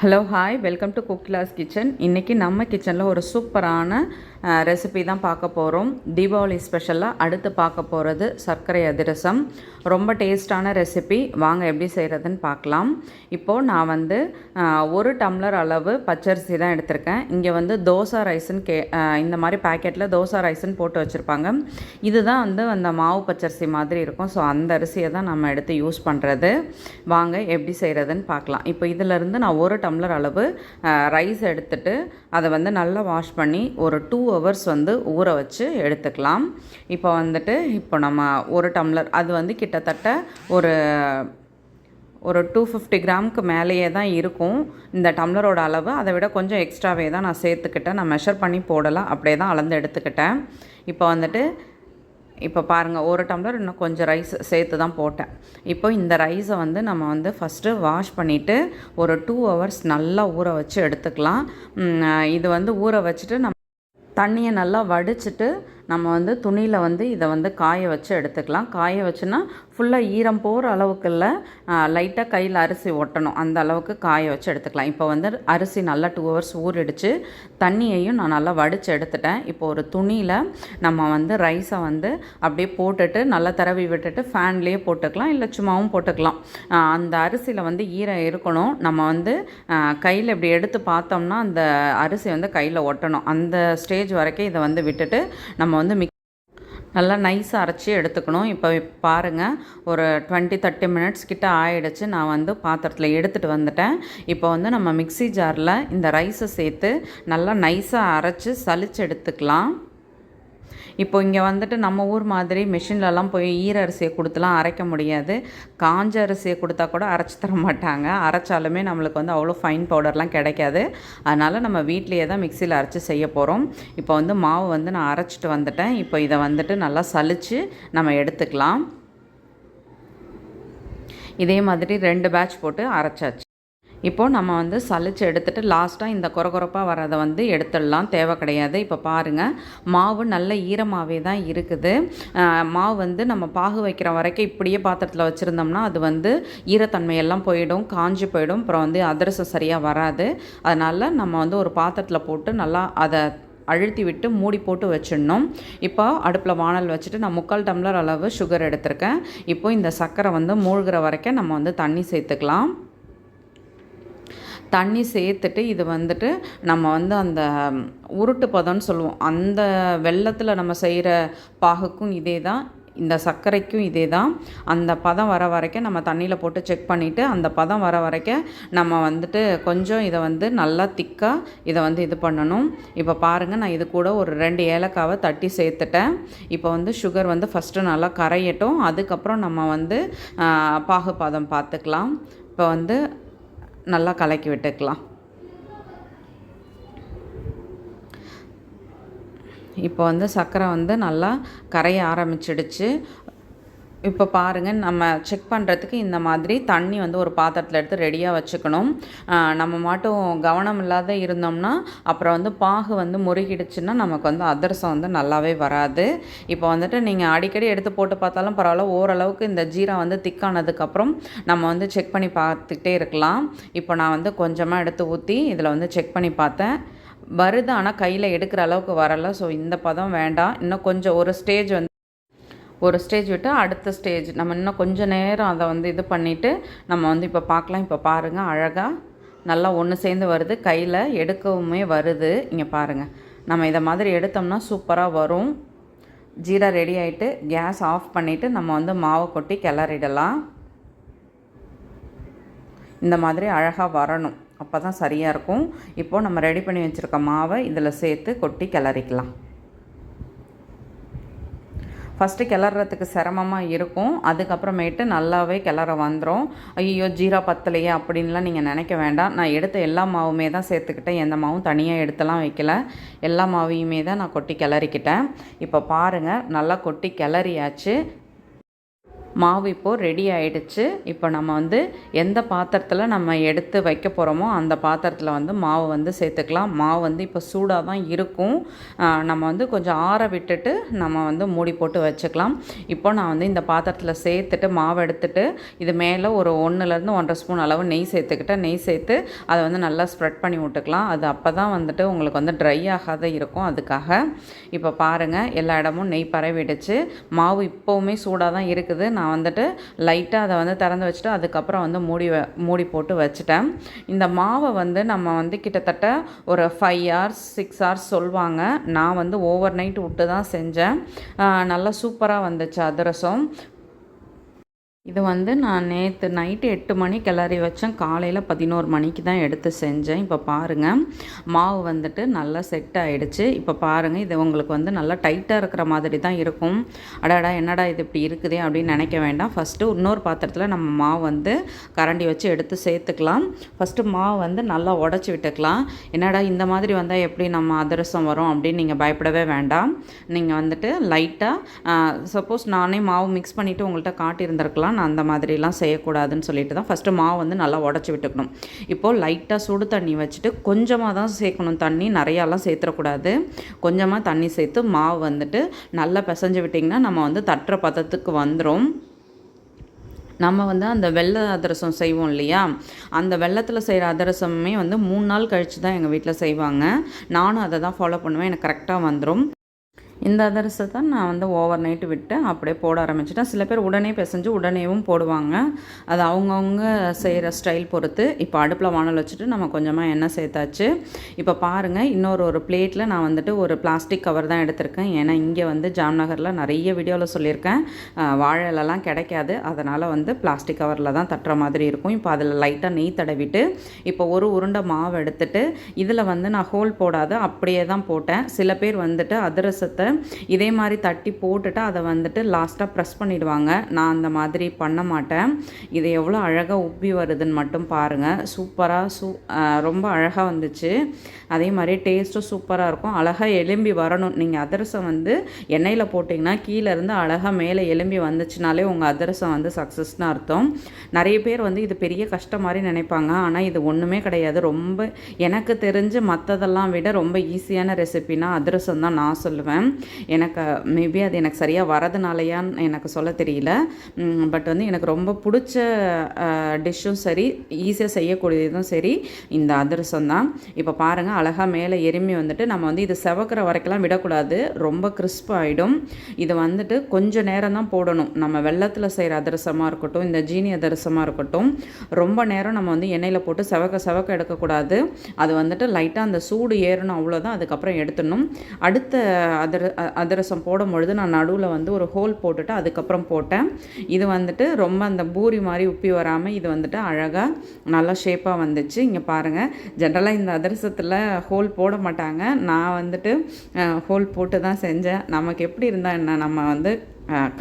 Hello hi welcome to kokila'skitchen. இன்றைக்கி நம்ம கிச்சனில் ஒரு சூப்பரான ரெசிபி தான் பார்க்க போகிறோம். தீபாவளி ஸ்பெஷலாக அடுத்து பார்க்க போகிறது சர்க்கரை அதிரசம். ரொம்ப டேஸ்டான ரெசிபி, வாங்க எப்படி செய்கிறதுன்னு பார்க்கலாம். இப்போது நான் வந்து 1 டம்ளர் அளவு பச்சரிசி தான் எடுத்திருக்கேன். இங்கே வந்து தோசை ரைஸுன்னு இந்த மாதிரி பேக்கெட்டில் தோசை ரைஸுன்னு போட்டு வச்சுருப்பாங்க. இதுதான் வந்து அந்த மாவு பச்சரிசி மாதிரி இருக்கும். ஸோ அந்த அரிசியை தான் நம்ம எடுத்து யூஸ் பண்ணுறது. வாங்க எப்படி செய்கிறதுன்னு பார்க்கலாம். இப்போ இதிலேருந்து நான் 1 டம்ளர் அளவு ரைஸ் எடுத்துட்டு அதை வந்து நல்லா வாஷ் பண்ணி ஒரு 2 ஹவர்ஸ் வந்து ஊற வச்சு எடுத்துக்கலாம். இப்போ நம்ம 1 டம்ளர் அது வந்து கிட்டத்தட்ட ஒரு 250 கிராமுக்கு மேலேயே தான் இருக்கும் இந்த டம்ளரோட அளவு. அதை விட கொஞ்சம் எக்ஸ்ட்ராவே தான் நான் சேர்த்துக்கிட்டேன். நான் மெஷர் பண்ணி போடலாம், அப்படியே தான் அளந்து எடுத்துக்கிட்டேன். இப்போ பாருங்கள், 1 டம்ளர் இன்னும் கொஞ்சம் ரைஸ் சேர்த்து தான் போட்டேன். இப்போ இந்த ரைஸை வந்து நம்ம வந்து ஃபஸ்ட்டு வாஷ் பண்ணிவிட்டு ஒரு 2 ஹவர்ஸ் நல்லா ஊற வச்சு எடுத்துக்கலாம். இது வந்து ஊற வச்சுட்டு நம்ம தண்ணியை நல்லா வடிச்சிட்டு நம்ம வந்து துணியில் வந்து இதை வந்து காய வச்சு எடுத்துக்கலாம். காய வச்சுன்னா ஃபுல்லாக ஈரம் போகிற அளவுக்கு இல்லை, லைட்டாக கையில் அரிசி ஒட்டணும், அந்த அளவுக்கு காய வச்சு எடுத்துக்கலாம். இப்போ வந்து அரிசி நல்லா 2 ஹவர்ஸ் ஊறிடுச்சு. தண்ணியையும் நான் நல்லா வடித்து எடுத்துட்டேன். இப்போ ஒரு துணியில் நம்ம வந்து ரைஸை வந்து அப்படியே போட்டுட்டு நல்லா தடவி விட்டுட்டு ஃபேன்லேயே போட்டுக்கலாம், இல்லை சும்மாவும் போட்டுக்கலாம். அந்த அரிசியில் வந்து ஈரம் இருக்கணும். நம்ம வந்து கையில் இப்படி எடுத்து பார்த்தோம்னா அந்த அரிசி வந்து கையில் ஒட்டணும். அந்த ஸ்டேஜ் வரைக்கும் இதை வந்து விட்டுட்டு நம்ம வந்து நல்லா நைஸாக அரைச்சி எடுத்துக்கணும். இப்போ பாருங்கள், ஒரு 20-30 மினிட்ஸ் கிட்ட ஆகிடுச்சு. நான் வந்து பாத்திரத்தில் எடுத்துகிட்டு வந்துட்டேன். இப்போ வந்து நம்ம மிக்ஸி ஜாரில் இந்த ரைஸை சேர்த்து நல்லா நைஸாக அரைச்சி சலிச்சு எடுத்துக்கலாம். இப்போ இங்கே வந்துட்டு நம்ம ஊர் மாதிரி மிஷின்லலாம் போய் ஈர அரிசியை கொடுத்துலாம் அரைக்க முடியாது. காஞ்ச அரிசியை கொடுத்தா கூட அரைச்சி தர மாட்டாங்க. அரைச்சாலுமே நம்மளுக்கு வந்து அவ்வளோ ஃபைன் பவுடர்லாம் கிடைக்காது. அதனால் நம்ம வீட்லேயே தான் மிக்சியில் அரைச்சி செய்ய போகிறோம். இப்போ வந்து மாவு வந்து நான் அரைச்சிட்டு வந்துட்டேன். இப்போ இதை வந்துட்டு நல்லா சலித்து நம்ம எடுத்துக்கலாம். இதே மாதிரி 2 பேட்ச் போட்டு அரைச்சாச்சு. இப்போது நம்ம வந்து சலிச்சு எடுத்துகிட்டு லாஸ்ட்டாக இந்த கொரகொரப்பாக வரதை வந்து எடுத்துடலாம், தேவை கிடையாது. இப்போ பாருங்கள், மாவு நல்ல ஈரமாகவே தான் இருக்குது. மாவு வந்து நம்ம பாகு வைக்கிற வரைக்கும் இப்படியே பாத்திரத்தில் வச்சுருந்தோம்னா அது வந்து ஈரத்தன்மையெல்லாம் போயிடும், காஞ்சி போயிடும். அப்புறம் வந்து அதிரசம் சரியாக வராது. அதனால் நம்ம வந்து ஒரு பாத்திரத்தில் போட்டு நல்லா அதை அழுத்தி விட்டு மூடி போட்டு வச்சிடணும். இப்போ அடுப்பில் வானல் வச்சுட்டு நான் 3/4 டம்ளர் அளவு சுகர் எடுத்திருக்கேன். இப்போ இந்த சர்க்கரை வந்து மூழ்கிற வரைக்கும் நம்ம வந்து தண்ணி சேர்த்துக்கலாம். தண்ணி சேர்த்துட்டு இது வந்துட்டு நம்ம வந்து அந்த உருட்டு பதம்னு சொல்லுவோம், அந்த வெல்லத்தில் நம்ம செய்கிற பாகுக்கும் இதே தான், இந்த சர்க்கரைக்கும் இதே தான். அந்த பதம் வர வரைக்கும் நம்ம தண்ணியில் போட்டு செக் பண்ணிவிட்டு அந்த பதம் வர வரைக்கும் நம்ம வந்துட்டு கொஞ்சம் இதை வந்து நல்லா திக்காக இதை வந்து இது பண்ணணும். இப்போ பாருங்கள், நான் இது கூட ஒரு 2 ஏலக்காவை தட்டி சேர்த்துட்டேன். இப்போ வந்து சுகர் வந்து ஃபஸ்ட்டு நல்லா கரையட்டும், அதுக்கப்புறம் நம்ம வந்து பாகு பதம் பார்த்துக்கலாம். இப்போ வந்து நல்லா கலக்கி விட்டுக்கலாம். இப்போ வந்து சர்க்கரை வந்து நல்லா கரைய ஆரம்பிச்சிடுச்சு. இப்போ பாருங்கள், நம்ம செக் பண்ணுறதுக்கு இந்த மாதிரி தண்ணி வந்து ஒரு பாத்திரத்தில் எடுத்து ரெடியாக வச்சுக்கணும். நம்ம மட்டும் கவனம் இல்லாத இருந்தோம்னா அப்புறம் வந்து பாகு வந்து முறுகிடுச்சுன்னா நமக்கு வந்து அதிரசம் வந்து நல்லாவே வராது. இப்போ வந்துட்டு நீங்கள் அடிக்கடி எடுத்து போட்டு பார்த்தாலும் பரவாயில்ல, ஓரளவுக்கு இந்த ஜீரா வந்து திக்கானதுக்கப்புறம் நம்ம வந்து செக் பண்ணி பார்த்துக்கிட்டே இருக்கலாம். இப்போ நான் வந்து கொஞ்சமாக எடுத்து ஊற்றி இதில் வந்து செக் பண்ணி பார்த்தேன், வருது. ஆனால் கையில் எடுக்கிற அளவுக்கு வரலை. ஸோ இந்த பதம் வேண்டாம். இன்னும் கொஞ்சம் ஒரு ஸ்டேஜ் விட்டு அடுத்த ஸ்டேஜ் நம்ம இன்னும் கொஞ்சம் நேரம் அதை வந்து இது பண்ணிவிட்டு நம்ம வந்து இப்போ பார்க்கலாம். இப்போ பாருங்கள், அழகாக நல்லா ஒன்று சேர்ந்து வருது, கையில் எடுக்கவுமே வருது. இங்கே பாருங்கள், நம்ம இதை மாதிரி எடுத்தோம்னா சூப்பராக வரும். ஜீரா ரெடி ஆகிட்டு கேஸ் ஆஃப் பண்ணிவிட்டு நம்ம வந்து மாவை கொட்டி கிளறிடலாம். இந்த மாதிரி அழகாக வரணும், அப்போ தான் சரியாக இருக்கும். இப்போது நம்ம ரெடி பண்ணி வச்சுருக்க மாவை இதில் சேர்த்து கொட்டி கிளறிக்கலாம். ஃபஸ்ட்டு கிளறதுக்கு சிரமமாக இருக்கும், அதுக்கப்புறமேட்டு நல்லாவே கிளற வந்துடும். ஐயோ ஜீரா பத்தலையே அப்படின்லாம் நீங்கள் நினைக்க வேண்டாம். நான் எடுத்த எல்லா மாவுமே தான் சேர்த்துக்கிட்டேன், எந்த மாவும் தனியாக எடுத்துலாம் வைக்கல. எல்லா மாவையுமே தான் நான் கொட்டி கிளறிக்கிட்டேன். இப்போ பாருங்கள், நல்லா கொட்டி கிளறியாச்சு. மாவு இப்போது ரெடி ஆகிடுச்சு. இப்போ நம்ம வந்து எந்த பாத்திரத்தில் நம்ம எடுத்து வைக்க போகிறோமோ அந்த பாத்திரத்தில் வந்து மாவு வந்து சேர்த்துக்கலாம். மாவு வந்து இப்போ சூடாக தான் இருக்கும். நம்ம வந்து கொஞ்சம் ஆற விட்டுட்டு நம்ம வந்து மூடி போட்டு வச்சுக்கலாம். இப்போ நான் வந்து இந்த பாத்திரத்தில் சேர்த்துட்டு மாவு எடுத்துட்டு இது மேலே ஒரு 1லேருந்து 1.5 ஸ்பூன் அளவு நெய் சேர்த்துக்கிட்டேன். நெய் சேர்த்து அதை வந்து நல்லா ஸ்ப்ரெட் பண்ணி விட்டுக்கலாம். அது அப்போ தான் வந்துட்டு உங்களுக்கு வந்து ட்ரை ஆகாத இருக்கும். அதுக்காக இப்போ பாருங்கள், எல்லா இடமும் நெய் பரவிடுச்சு. மாவு இப்போவுமே சூடாக தான் இருக்குது. நான் வந்துட்டு லைட்டாக அதை வந்து திறந்து வச்சுட்டு அதுக்கப்புறம் வந்து மூடி போட்டு வச்சுட்டேன். இந்த மாவை வந்து நம்ம வந்து கிட்டத்தட்ட ஒரு 5 hours 6 hours சொல்லுவாங்க. நான் வந்து ஓவர் நைட் விட்டு தான் செஞ்சேன். நல்லா சூப்பராக வந்துச்சு அதிரசம். இது வந்து நான் நேற்று நைட்டு 8 மணி கிளறி வச்சேன். காலையில் 11 மணிக்கு தான் எடுத்து செஞ்சேன். இப்போ பாருங்கள், மாவு வந்துட்டு நல்லா செட் ஆகிடுச்சு. இப்போ பாருங்கள், இது உங்களுக்கு வந்து நல்லா டைட்டாக இருக்கிற மாதிரி தான் இருக்கும். அடாடா என்னடா இது இப்படி இருக்குதே அப்படின்னு நினைக்க வேண்டாம். ஃபஸ்ட்டு இன்னொரு பாத்திரத்தில் நம்ம மாவு வந்து கரண்டி வச்சு எடுத்து சேர்த்துக்கலாம். ஃபஸ்ட்டு மாவு வந்து நல்லா உடச்சி விட்டுக்கலாம். என்னடா இந்த மாதிரி வந்தால் எப்படி நம்ம அதிரசம் வரும் அப்படின்னு நீங்கள் பயப்படவே வேண்டாம். நீங்கள் வந்துட்டு லைட்டாக சப்போஸ் நானே மாவு மிக்ஸ் பண்ணிவிட்டு உங்கள்கிட்ட காட்டியிருந்திருக்கலாம். நான் அந்த மாதிரிலாம் செய்யக்கூடாதுன்னு சொல்லிட்டு தான் ஃபஸ்ட்டு மாவு வந்து நல்லா உடச்சி விட்டுக்கணும். இப்போது லைட்டாக சுடு தண்ணி வச்சுட்டு கொஞ்சமாக தான் சேர்க்கணும் தண்ணி, நிறையாலாம் சேர்த்துடக்கூடாது. கொஞ்சமாக தண்ணி சேர்த்து மாவு வந்துட்டு நல்லா பிசைஞ்சு விட்டிங்கன்னா நம்ம வந்து தட்டுற பதத்துக்கு வந்துடும். நம்ம வந்து அந்த வெள்ளை அதிரசம் செய்வோம் இல்லையா, அந்த வெள்ளத்தில் செய்கிற அதிரசமே வந்து 3 நாள் கழித்து தான் எங்கள் வீட்டில் செய்வாங்க. நானும் அதை தான் ஃபாலோ பண்ணுவேன். எனக்கு கரெக்டாக வந்துடும். இந்த அதிரசத்தை நான் வந்து ஓவர் நைட்டு விட்டு அப்படியே போட ஆரம்பிச்சிட்டேன். சில பேர் உடனே பிசைஞ்சு உடனேவும் போடுவாங்க. அது அவங்கவுங்க செய்கிற ஸ்டைல் பொறுத்து. இப்போ அடுப்பில் வானல் வச்சுட்டு நம்ம கொஞ்சமாக எண்ணெய் சேர்த்தாச்சு. இப்போ பாருங்கள், ஒரு பிளேட்டில் நான் வந்துட்டு ஒரு பிளாஸ்டிக் கவர் தான் எடுத்திருக்கேன். ஏன்னா இங்கே வந்து ஜாம்நகரில் நிறைய வீடியோவில் சொல்லியிருக்கேன், வாழை இலைலாம் கிடைக்காது. அதனால் வந்து பிளாஸ்டிக் கவரில் தான் தட்டுற மாதிரி இருக்கும். இப்போ அதில் லைட்டாக நெய் தடவிட்டு இப்போ ஒரு உருண்டை மாவு எடுத்துட்டு இதில் வந்து நான் ஹோல் போடாத அப்படியே தான் போட்டேன். சில பேர் வந்துட்டு அதிரசத்தை இதே மாதிரி தட்டி போட்டுட்டு அதை வந்துட்டு லாஸ்ட்டாக ப்ரெஸ் பண்ணிவிடுவாங்க. நான் அந்த மாதிரி பண்ண மாட்டேன். இது எவ்வளோ அழகாக உப்பி வருதுன்னு மட்டும் பாருங்கள். சூப்பராக ரொம்ப அழகாக வந்துச்சு. அதே மாதிரி டேஸ்ட்டும் சூப்பராக இருக்கும். அழகாக எலும்பி வரணும். நீங்கள் அதிரசம் வந்து எண்ணெயில் போட்டிங்கன்னா கீழேருந்து அழகாக மேலே எலும்பி வந்துச்சுனாலே உங்கள் அதிரசம் வந்து சக்ஸஸ்னு அர்த்தம். நிறைய பேர் வந்து இது பெரிய கஷ்டம் மாதிரி நினைப்பாங்க. ஆனால் இது ஒன்றுமே கிடையாது. ரொம்ப எனக்கு தெரிஞ்சு மற்றதெல்லாம் விட ரொம்ப ஈஸியான ரெசிபினா அதிரசம் தான் நான் சொல்லுவேன். எனக்கு மேபி அது எனக்கு சரியாக வரதுனாலையான்னு எனக்கு சொல்ல தெரியல. பட் வந்து எனக்கு ரொம்ப பிடிச்ச டிஷ்ஷும் சரி, ஈஸியாக செய்யக்கூடியதும் சரி இந்த அதிரசம் தான். இப்போ பாருங்கள், அழகாக மேலே எருமி வந்துட்டு நம்ம வந்து இது செவக்கிற வரைக்கெல்லாம் விடக்கூடாது. ரொம்ப கிறிஸ்பாகிடும். இது வந்துட்டு கொஞ்சம் நேரம் தான் போடணும். நம்ம வெள்ளத்தில் செய்கிற அதிரசமாக இருக்கட்டும், இந்த ஜீனி அதிரசமாக இருக்கட்டும், ரொம்ப நேரம் நம்ம வந்து எண்ணெயில் போட்டு செவக்க எடுக்கக்கூடாது. அது வந்துட்டு லைட்டாக அந்த சூடு ஏறணும், அவ்வளோதான். அதுக்கப்புறம் எடுத்துடணும். அடுத்த அதிரசம் போடும் பொழுது நான் நடுவில் வந்து ஒரு ஹோல் போட்டுட்டு அதுக்கப்புறம் போட்டேன். இது வந்துட்டு ரொம்ப அந்த பூரி மாதிரி உப்பி வராமல் இது வந்துட்டு அழகாக நல்லா ஷேப்பாக வந்துச்சு. இங்கே பாருங்கள், ஜென்ரலாக இந்த அதிரசத்தில் ஹோல் போட மாட்டாங்க. நான் வந்துட்டு ஹோல் போட்டு தான் செஞ்சேன். நமக்கு எப்படி இருந்தால் என்ன, நம்ம வந்து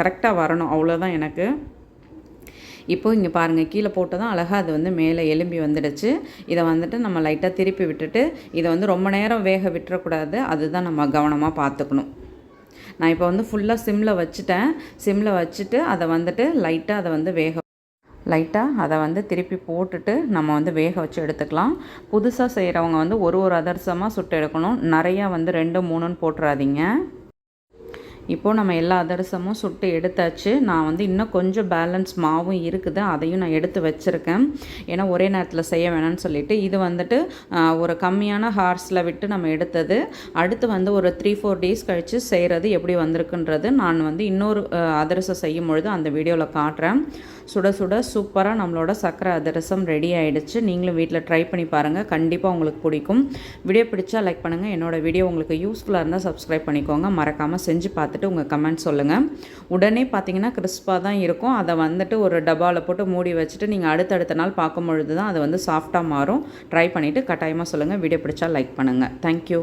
கரெக்டாக வரணும், அவ்வளோதான் எனக்கு. இப்போ இங்கே பாருங்கள், கீழே போட்டு தான் அழகாக அது வந்து மேலே எலும்பி வந்துடுச்சு. இதை வந்துட்டு நம்ம லைட்டாக திருப்பி விட்டுட்டு இதை வந்து ரொம்ப நேரம் வேக விட்டுறக்கூடாது. அதுதான் நம்ம கவனமாக பார்த்துக்கணும். நான் இப்போ வந்து ஃபுல்லாக சிம்மில் வச்சுட்டு அதை வந்துட்டு லைட்டாக அதை வந்து திருப்பி போட்டுட்டு நம்ம வந்து வேக வச்சு எடுத்துக்கலாம். புதுசாக செய்கிறவங்க வந்து ஒரு அதிரசமாக சுட்டு எடுக்கணும். நிறையா வந்து 2 3ன்னு போட்டுறாதீங்க. இப்போது நம்ம எல்லா அதிரசமும் சுட்டு எடுத்தாச்சு. நான் வந்து இன்னும் கொஞ்சம் பேலன்ஸ் மாவும் இருக்குது, அதையும் நான் எடுத்து வச்சுருக்கேன். ஏன்னா ஒரே நேரத்தில் செய்ய வேணாம்னு சொல்லிவிட்டு இது வந்துட்டு ஒரு கம்மியான ஹார்ஸில் விட்டு நம்ம எடுத்தது. அடுத்து வந்து ஒரு 3-4 days கழித்து செய்கிறது எப்படி வந்திருக்குன்றது நான் வந்து இன்னொரு அதிரசம் செய்யும் பொழுது அந்த வீடியோவில் காட்டுறேன். சுட சுட சூப்பராக நம்மளோட சர்க்கரை அதிரசம் ரெடி ஆகிடுச்சு. நீங்களும் வீட்டில் ட்ரை பண்ணி பாருங்கள், கண்டிப்பாக உங்களுக்கு பிடிக்கும். வீடியோ பிடிச்சா லைக் பண்ணுங்கள். என்னோடய வீடியோ உங்களுக்கு யூஸ்ஃபுல்லாக இருந்தால் சப்ஸ்கிரைப் பண்ணிக்கோங்க. மறக்காமல் செஞ்சு பார்த்துட்டு உங்கள் கமெண்ட் சொல்லுங்கள். உடனே பார்த்தீங்கன்னா கிறிஸ்பாக தான் இருக்கும். அதை வந்துட்டு ஒரு டப்பாவில் போட்டு மூடி வச்சுட்டு நீங்கள் அடுத்தடுத்த நாள் பார்க்கும் பொழுது தான் அது வந்து சாஃப்டாக மாறும். ட்ரை பண்ணிவிட்டு கட்டாயமாக சொல்லுங்கள். வீடியோ பிடிச்சா லைக் பண்ணுங்கள். தேங்க்யூ.